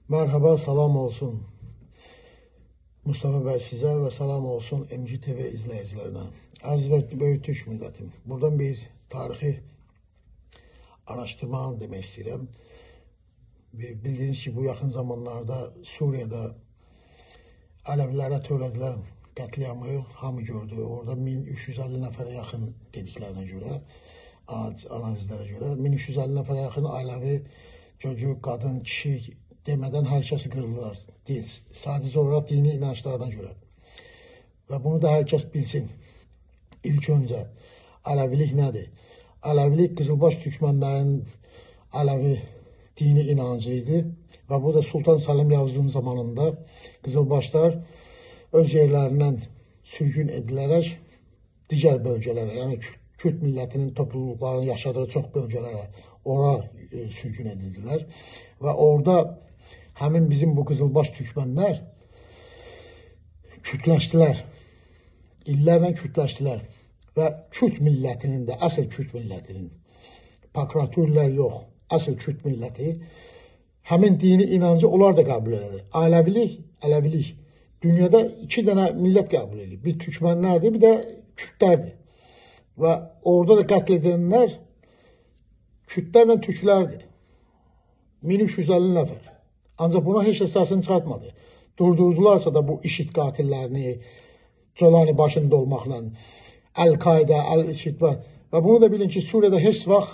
Merhaba, salam olsun Mustafa bəy sizə və salam olsun MGTV izləyicilərinə. Əziz və böyük Türk millətim, buradan bir tarixi araşdırma demək istəyirəm. Bildiyiniz ki, bu yaxın zamanlarda Suriyada Ələvilərə törədilən qətliamı hamı gördü. Orada 1350 nəfərə yaxın dediklərinə görə, analizlərə görə 1350 nəfərə yaxın Ələvi, çocuk, qadın, kişi demədən hər kəsi qırılırlar. Sadəcə olaraq dini inançlarına görə. Və bunu da hər kəs bilsin. İlk öncə Ələvilik nədir? Ələvilik Qızılbaş türkmənlərinin Ələvi dini inancı idi. Və bu da Sultan Səlim Yavuzun zamanında Qızılbaşlar öz yerlərindən sürgün edilərək digər bölgələrə, yəni Kürt millətinin topluluqlarının yaşadığı çox bölgələrə, ora sürgün edildilər. Və orada həmin bizim bu Qızılbaş türkmənlər kütləşdilər. İllərlə kütləşdilər. Və Kürt millətinin də, əsl Kürt millətinin, prokuratorlar yox, əsl Kürt milləti, həmin dini inancı onlar da qəbul edir. Ələvilik. Dünyada iki dənə millət qəbul edir. Bir türkmənlərdir, bir də Kürtlərdir. Və orada da qətl edilənlər Kürtlərlə türklərdir. 1350 nəfər. Ancaq buna heç əsasını çıxartmadı. Durdurdularsa da bu IŞİD qatillerini, Colani başında olmaqla, Əl-Qaida, Əl-İŞİD və bunu da bilin ki, Suriyada heç vaxt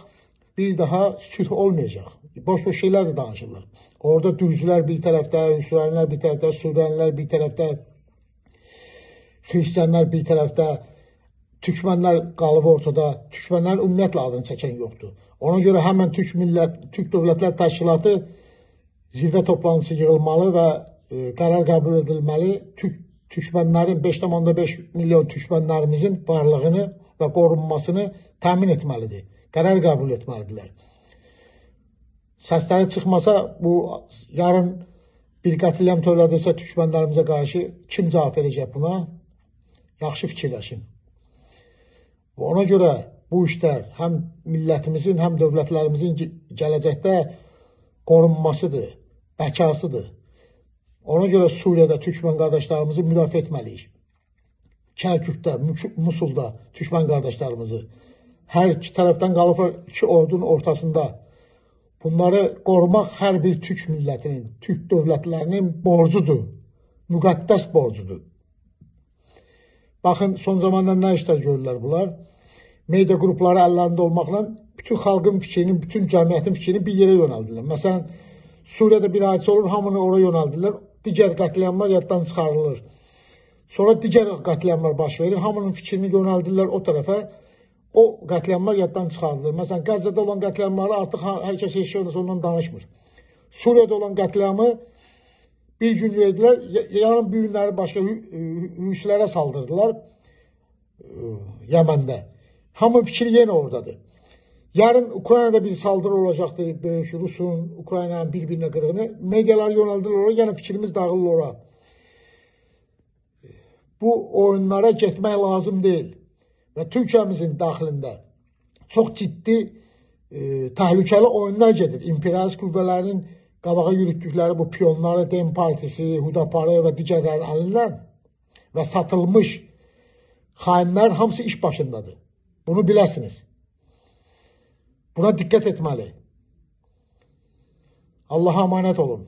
bir daha sülh olmayacaq. Boş-boş şeylər də danışırlar. Orada Dürzülər bir tərəfdə, Hüsranilər bir tərəfdə, Suriyəlilər bir tərəfdə, Xristiyanlar bir tərəfdə, Türkmənlər qalıb ortada, Türkmənlərin ümumiyyətlə adını çəkən yoxdur. Ona görə həmən Türk Dövlətlər Təşkilatı zirvə toplantısı yığılmalı və qərar qəbul edilməli. Türkmənlərin 5,5 milyon türkmənlərimizin varlığını və qorunmasını təmin etməlidir. Qərar qəbul etməlidirlər. Səsləri çıxmasa, bu yarın bir qətliam törədirsə türkmənlərimizə qarşı kim cavab verəcək buna? Yaxşı fikirləşin. Və ona görə bu işlər həm millətimizin, həm dövlətlərimizin gələcəkdə qorunmasıdır, bəkasıdır. Ona görə Suriyada türkmən qardaşlarımızı müdafiə etməliyik. Kərkükdə, Musulda türkmən qardaşlarımızı hər iki tərəfdən qalıblar iki ordunun ortasında. Bunları qorumaq hər bir türk millətinin, türk dövlətlərinin borcudur, müqəddəs borcudur. Baxın, son zamanlar nə işlər görürlər bunlar? Media qrupları əllərində olmaqla bütün xalqın fikrini, bütün cəmiyyətin fikrini bir yerə yönəldirlər. Məsələn, Suriyada bir hadisə olur, hamını ora yönəldirlər, digər qətliamlar yaddan çıxarılır. Sonra digər qətliamlar baş verir, hamının fikrini yönəldirlər o tərəfə, o qətliamlar yaddan çıxarılır. Məsələn, Qəzzədə olan qətliamları artıq hər kəs heç şey ondan danışmır. Suriyada olan qətliamı bir gün verdilər, yarın bir günləri başqa hüslərə saldırdılar Yəməndə. Hamı fikri yenə oradadır. Yarın Ukraynada bir saldırı olacaqdır, böyük Rusun, Ukraynanın bir-birinə qırığını. Medialar yönəldilir oraya, yenə fikrimiz dağılır oraya. Bu oyunlara getmək lazım deyil. Və Türkiyəmizin daxilində çox ciddi təhlükəli oyunlar gedir. İmperialist qüvvələrin qabağa yürütdükləri bu piyonları, Dem Partisi, Hudaparı və digərlərin əlindən və satılmış xainlər hamısı iş başındadır. Bunu biləsiniz. Buna diqqət etməli. Allah'a əmanət olun.